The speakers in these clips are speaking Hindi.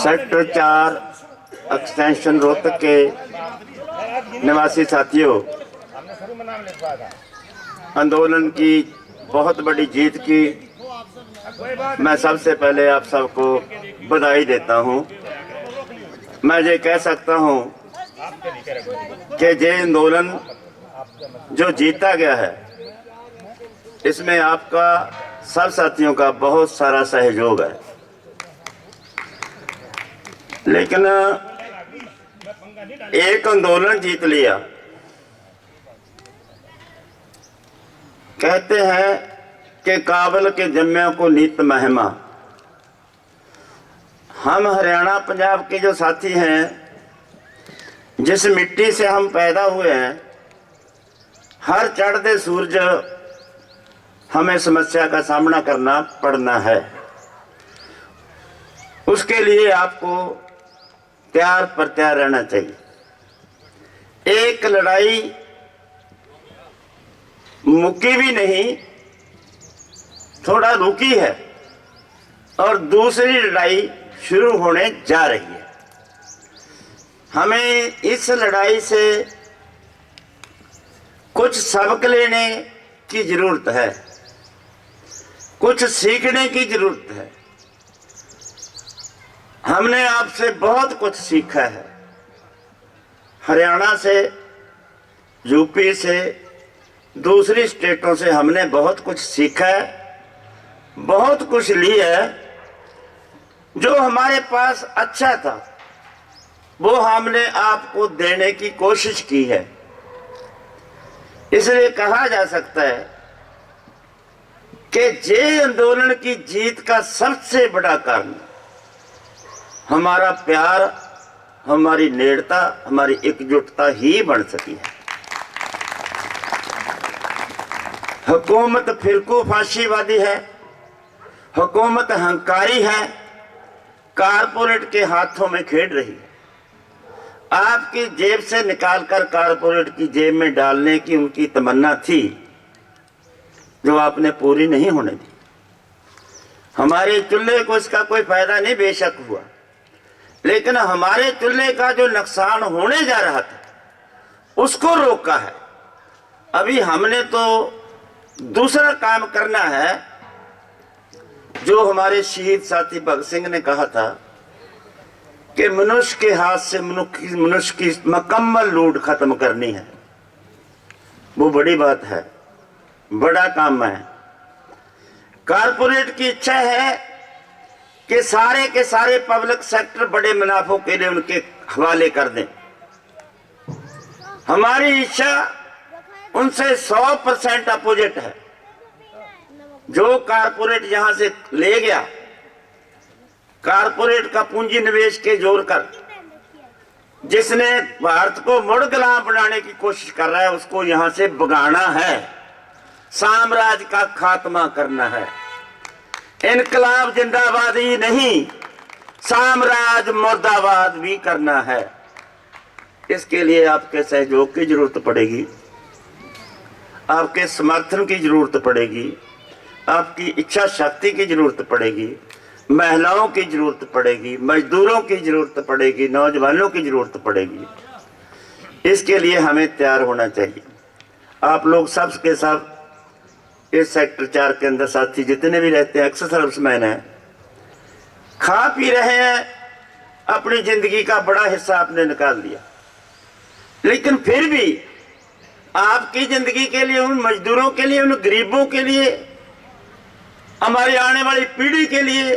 सेक्टर 4 एक्सटेंशन रोहतक के निवासी साथियों, आंदोलन की बहुत बड़ी जीत की मैं सबसे पहले आप सबको बधाई देता हूं। मैं ये कह सकता हूं कि ये आंदोलन जो जीता गया है इसमें आपका सब साथियों का बहुत सारा सहयोग है। लेकिन एक आंदोलन जीत लिया, कहते हैं कि काबल के जम्मे को नित महिमा। हम हरियाणा पंजाब के जो साथी हैं, जिस मिट्टी से हम पैदा हुए हैं, हर चढ़ते सूरज हमें समस्या का सामना करना पड़ना है। उसके लिए आपको तैयार पर तैयार रहना चाहिए। एक लड़ाई मुक्की भी नहीं, थोड़ा रुकी है और दूसरी लड़ाई शुरू होने जा रही है। हमें इस लड़ाई से कुछ सबक लेने की जरूरत है, कुछ सीखने की जरूरत है। हमने आपसे बहुत कुछ सीखा है। हरियाणा से, यूपी से, दूसरी स्टेटों से हमने बहुत कुछ सीखा है, बहुत कुछ लिया है। जो हमारे पास अच्छा था वो हमने आपको देने की कोशिश की है। इसलिए कहा जा सकता है कि ये आंदोलन की जीत का सबसे बड़ा कारण हमारा प्यार, हमारी नेड़ता, हमारी एकजुटता ही बन सकी है। हुकूमत फिरकू फांसीवादी है, हुकूमत अहंकारी है, कारपोरेट के हाथों में खेल रही है। आपकी जेब से निकालकर कारपोरेट की जेब में डालने की उनकी तमन्ना थी, जो आपने पूरी नहीं होने दी। हमारे चूल्हे को इसका कोई फायदा नहीं बेशक हुआ, लेकिन हमारे चूल्हे का जो नुकसान होने जा रहा था उसको रोका है। अभी हमने तो दूसरा काम करना है, जो हमारे शहीद साथी भगत सिंह ने कहा था कि मनुष्य के हाथ से मनुष्य की मुकम्मल लूट खत्म करनी है। वो बड़ी बात है, बड़ा काम है। कारपोरेट की इच्छा है कि सारे के सारे पब्लिक सेक्टर बड़े मुनाफों के लिए उनके हवाले कर दें। हमारी इच्छा उनसे 100% अपोजिट है। जो कारपोरेट यहां से ले गया, कारपोरेट का पूंजी निवेश के जोर कर जिसने भारत को मुड़ गुलाम बनाने की कोशिश कर रहा है, उसको यहां से भगाना है, साम्राज्य का खात्मा करना है। इनकलाब जिंदाबाद ही नहीं, साम्राज्य मुर्दाबाद भी करना है। इसके लिए आपके सहयोग की जरूरत पड़ेगी, आपके समर्थन की जरूरत पड़ेगी, आपकी इच्छा शक्ति की जरूरत पड़ेगी, महिलाओं की जरूरत पड़ेगी, मजदूरों की जरूरत पड़ेगी, नौजवानों की जरूरत पड़ेगी। इसके लिए हमें तैयार होना चाहिए। आप लोग सब के सब इस सेक्टर 4 के अंदर साथी जितने भी रहते हैं, एक्स सर्विसमैन हैं, खा पी रहे हैं, अपनी जिंदगी का बड़ा हिस्सा आपने निकाल दिया। लेकिन फिर भी आपकी जिंदगी के लिए, उन मजदूरों के लिए, उन गरीबों के लिए, हमारी आने वाली पीढ़ी के लिए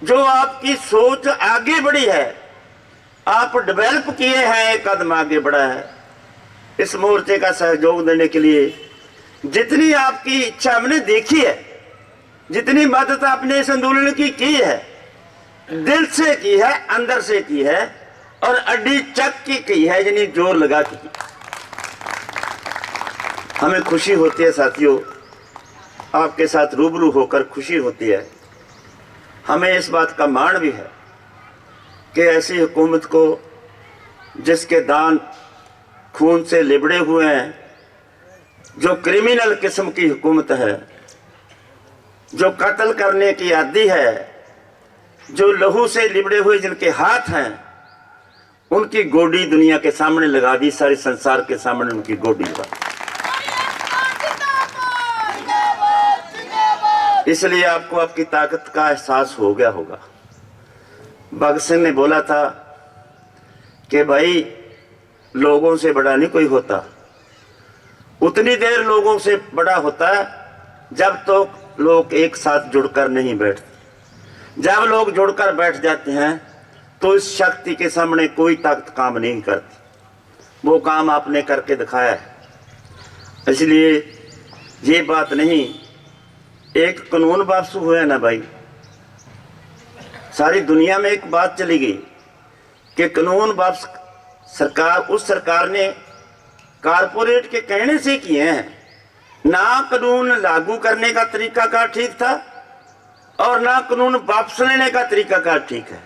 जो आपकी सोच आगे बढ़ी है, आप डेवलप किए हैं, एक कदम आगे बढ़ा है। इस मोर्चे का सहयोग देने के लिए जितनी आपकी इच्छा हमने देखी है, जितनी मदद आपने इस आंदोलन की है, दिल से की है, अंदर से की है और अड्डी चक की है, यानी जोर लगा के की। हमें खुशी होती है साथियों, आपके साथ रूबरू होकर खुशी होती है। हमें इस बात का मान भी है कि ऐसी हुकूमत को, जिसके दांत खून से लिबड़े हुए हैं, जो क्रिमिनल किस्म की हुकूमत है, जो कत्ल करने की आदी है, जो लहू से लिबड़े हुए जिनके हाथ हैं, उनकी गोडी दुनिया के सामने लगा दी, सारे संसार के सामने उनकी गोडी लगा दी। इसलिए आपको आपकी ताकत का एहसास हो गया होगा। भगत सिंह ने बोला था कि भाई लोगों से बड़ा नहीं कोई होता, उतनी देर लोगों से बड़ा होता है जब तो लोग एक साथ जुड़कर नहीं बैठते। जब लोग जुड़कर बैठ जाते हैं तो इस शक्ति के सामने कोई ताकत काम नहीं करती। वो काम आपने करके दिखाया है। इसलिए ये बात नहीं, एक कानून वापस हुआ है ना भाई, सारी दुनिया में एक बात चली गई कि कानून वापस सरकार, उस सरकार ने कारपोरेट के कहने से किए हैं। ना कानून लागू करने का तरीकाकार ठीक था और ना कानून वापस लेने का तरीकाकार ठीक है।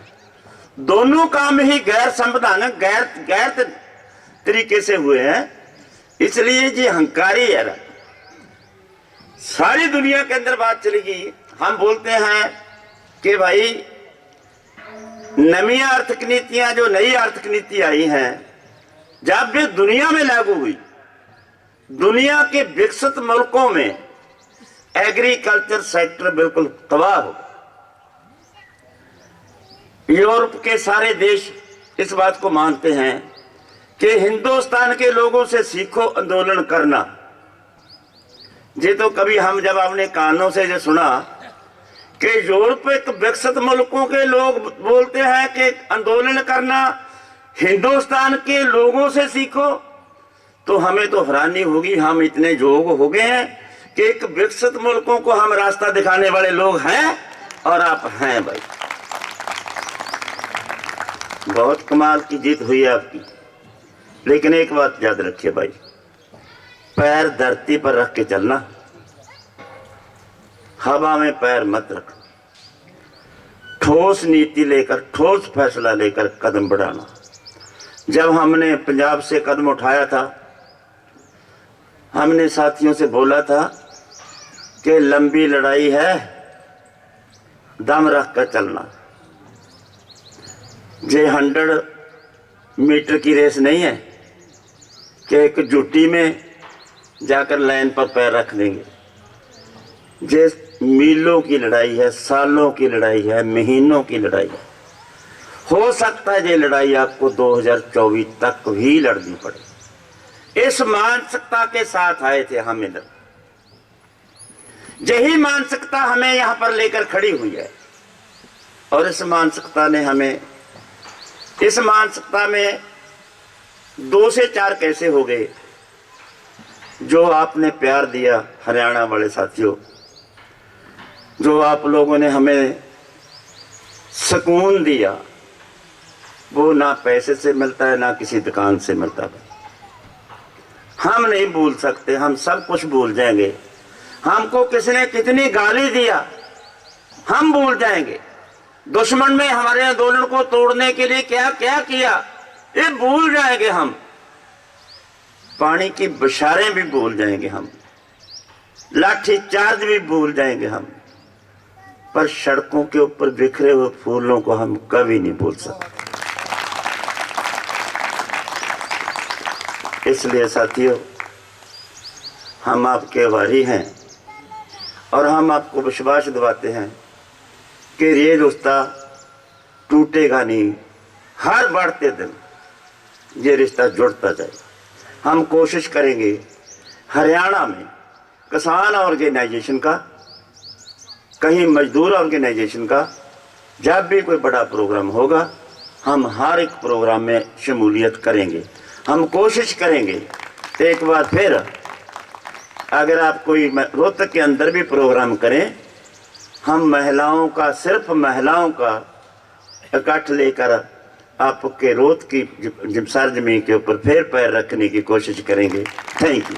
दोनों काम ही गैर संवैधानिक, गैर तरीके से हुए हैं। इसलिए जी हंकारी है। सारी दुनिया के अंदर बात चली गई। हम बोलते हैं कि भाई नवी आर्थिक नीतियां, जो नई आर्थिक नीति आई हैं, जब भी दुनिया में लागू हुई, दुनिया के विकसित मुल्कों में एग्रीकल्चर सेक्टर बिल्कुल तबाह हो। यूरोप के सारे देश इस बात को मानते हैं कि हिंदुस्तान के लोगों से सीखो आंदोलन करना। ये तो कभी हम जब अपने कानों से जो सुना कि यूरोप एक विकसित मुल्कों के लोग बोलते हैं कि आंदोलन करना हिंदुस्तान के लोगों से सीखो, तो हमें तो हैरानी होगी। हम इतने जोग हो गए हैं कि एक विकसित मुल्कों को हम रास्ता दिखाने वाले लोग हैं और आप हैं भाई। बहुत कमाल की जीत हुई है आपकी। लेकिन एक बात याद रखिए भाई, पैर धरती पर रख के चलना, हवा में पैर मत रखना। ठोस नीति लेकर, ठोस फैसला लेकर कदम बढ़ाना। जब हमने पंजाब से कदम उठाया था, हमने साथियों से बोला था कि लंबी लड़ाई है, दम रख कर चलना। ये 100 मीटर की रेस नहीं है कि एक जुटी में जाकर लाइन पर पैर रख देंगे। ये मीलों की लड़ाई है, सालों की लड़ाई है, महीनों की लड़ाई है। हो सकता है ये लड़ाई आपको 2024 तक भी लड़नी पड़े। इस मानसिकता के साथ आए थे हम इधर। यही मानसिकता हमें यहां पर लेकर खड़ी हुई है। और इस मानसिकता ने हमें, इस मानसिकता में 2 से 4 कैसे हो गए। जो आपने प्यार दिया हरियाणा वाले साथियों, जो आप लोगों ने हमें सुकून दिया, वो ना पैसे से मिलता है ना किसी दुकान से मिलता है। हम नहीं भूल सकते, हम सब कुछ भूल जाएंगे। हमको किसने कितनी गाली दिया हम भूल जाएंगे। दुश्मन में हमारे आंदोलन को तोड़ने के लिए क्या क्या किया ये भूल जाएंगे हम। पानी की बशारें भी भूल जाएंगे हम, लाठी चार्ज भी भूल जाएंगे हम, पर सड़कों के ऊपर बिखरे हुए फूलों को हम कभी नहीं भूल सकते। इसलिए साथियों, हम आपके वारी हैं और हम आपको विश्वास दिलाते हैं कि ये रिश्ता टूटेगा नहीं। हर बढ़ते दिन ये रिश्ता जुड़ता जाएगा। हम कोशिश करेंगे हरियाणा में किसान ऑर्गेनाइजेशन का, कहीं मजदूर ऑर्गेनाइजेशन का, जब भी कोई बड़ा प्रोग्राम होगा हम हर एक प्रोग्राम में शमूलियत करेंगे। हम कोशिश करेंगे। एक बार फिर अगर आप कोई रोहतक के अंदर भी प्रोग्राम करें, हम महिलाओं का, सिर्फ महिलाओं का इकट्ठ लेकर आपके रोहतक की सरजमीन के ऊपर फिर पैर रखने की कोशिश करेंगे। Thank you.